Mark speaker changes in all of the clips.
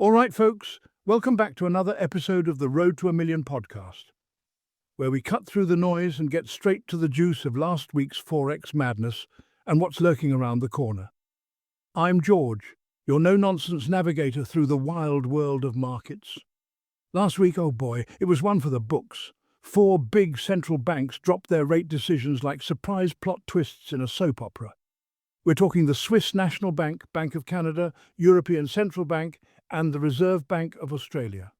Speaker 1: All right, folks, welcome back to another episode of the Road to a Million podcast, where we cut through the noise and get straight to the juice of last week's Forex madness and what's lurking around the corner. I'm George, your no-nonsense navigator through the wild world of markets. Last week, oh boy, it was one for the books. 4 big central banks dropped their rate decisions like surprise plot twists in a soap opera. We're talking the Swiss National Bank, Bank of Canada, European Central Bank, and the Reserve Bank of Australia.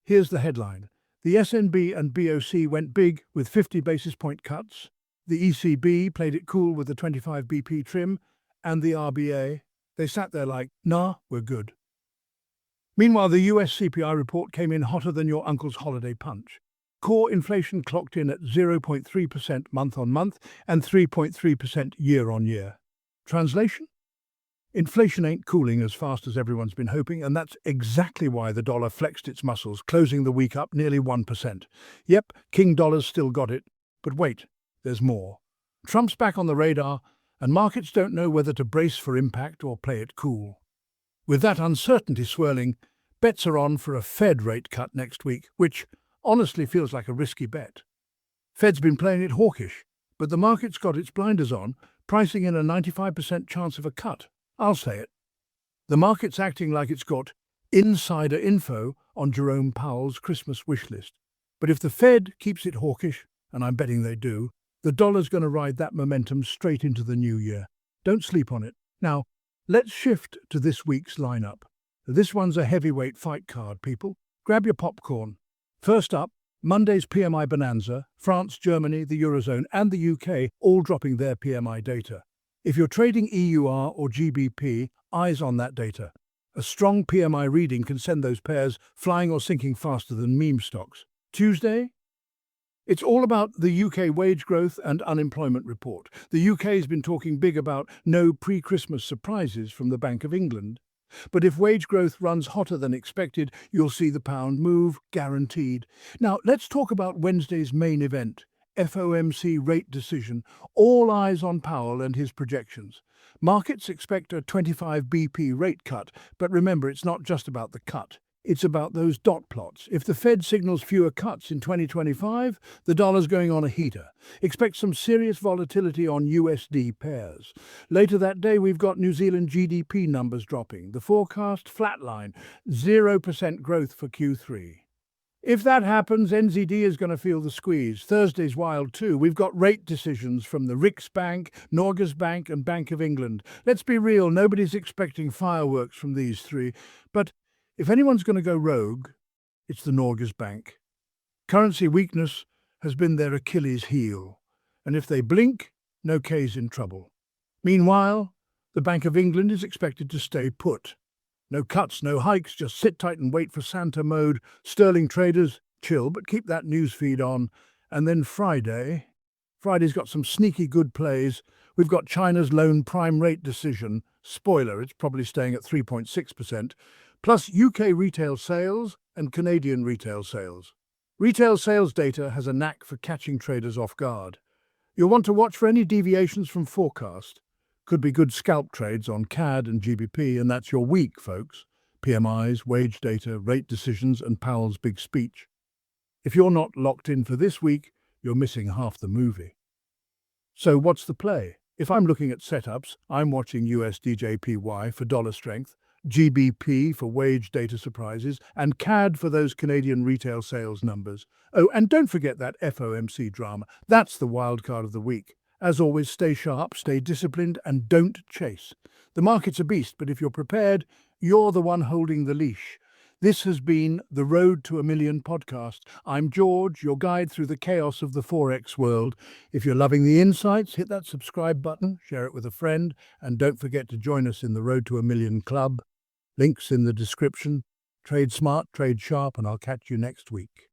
Speaker 1: Here's the headline. The SNB and BoC went big with 50 basis point cuts. The ECB played it cool with the 25 BP trim. And the RBA, they sat there like, nah, we're good. Meanwhile, the US CPI report came in hotter than your uncle's holiday punch. Core inflation clocked in at 0.3% month-on-month and 3.3% year-on-year. Translation? Inflation ain't cooling as fast as everyone's been hoping, and that's exactly why the dollar flexed its muscles, closing the week up nearly 1%. Yep, King Dollar's still got it. But wait, there's more. Trump's back on the radar, and markets don't know whether to brace for impact or play it cool. With that uncertainty swirling, bets are on for a Fed rate cut next week, which honestly feels like a risky bet. Fed's been playing it hawkish, but the market's got its blinders on, pricing in a 95% chance of a cut. I'll say it. The market's acting like it's got insider info on Jerome Powell's Christmas wish list. But if the Fed keeps it hawkish, and I'm betting they do, the dollar's going to ride that momentum straight into the new year. Don't sleep on it. Now, let's shift to this week's lineup. This one's a heavyweight fight card, people. Grab your popcorn. First up, Monday's PMI bonanza, France, Germany, the Eurozone and the UK all dropping their PMI data. If you're trading EUR or GBP, eyes on that data. A strong PMI reading can send those pairs flying or sinking faster than meme stocks. Tuesday? It's all about the UK wage growth and unemployment report. The UK's been talking big about no pre-Christmas surprises from the Bank of England. But if wage growth runs hotter than expected, you'll see the pound move, guaranteed. Now, let's talk about Wednesday's main event, FOMC rate decision. All eyes on Powell and his projections. Markets expect a 25 BP rate cut, but remember, it's not just about the cut. It's about those dot plots. If the Fed signals fewer cuts in 2025, the dollar's going on a heater. Expect some serious volatility on USD pairs. Later that day, we've got New Zealand GDP numbers dropping. The forecast flatline, 0% growth for Q3. If that happens, NZD is going to feel the squeeze. Thursday's wild too. We've got rate decisions from the Riksbank, Norges Bank and Bank of England. Let's be real, nobody's expecting fireworks from these three. But if anyone's going to go rogue, it's the Norges Bank. Currency weakness has been their Achilles heel, and if they blink, no K's in trouble. Meanwhile, the Bank of England is expected to stay put. No cuts, no hikes, just sit tight and wait for Santa mode. Sterling traders, chill, but keep that news feed on. And then Friday's got some sneaky good plays. We've got China's loan prime rate decision. Spoiler, it's probably staying at 3.6%. Plus UK retail sales and Canadian retail sales. Retail sales data has a knack for catching traders off guard. You'll want to watch for any deviations from forecast. Could be good scalp trades on CAD and GBP, and that's your week, folks. PMIs, wage data, rate decisions, and Powell's big speech. If you're not locked in for this week, you're missing half the movie. So what's the play? If I'm looking at setups, I'm watching USDJPY for dollar strength, GBP for wage data surprises, and CAD for those Canadian retail sales numbers. Oh, and don't forget that FOMC drama. That's the wild card of the week. As always, stay sharp, stay disciplined, and don't chase. The market's a beast, but if you're prepared, you're the one holding the leash. This has been the Road to a Million podcast. I'm George, your guide through the chaos of the Forex world. If you're loving the insights, hit that subscribe button, share it with a friend, and don't forget to join us in the Road to a Million Club. Links in the description. Trade smart, trade sharp, and I'll catch you next week.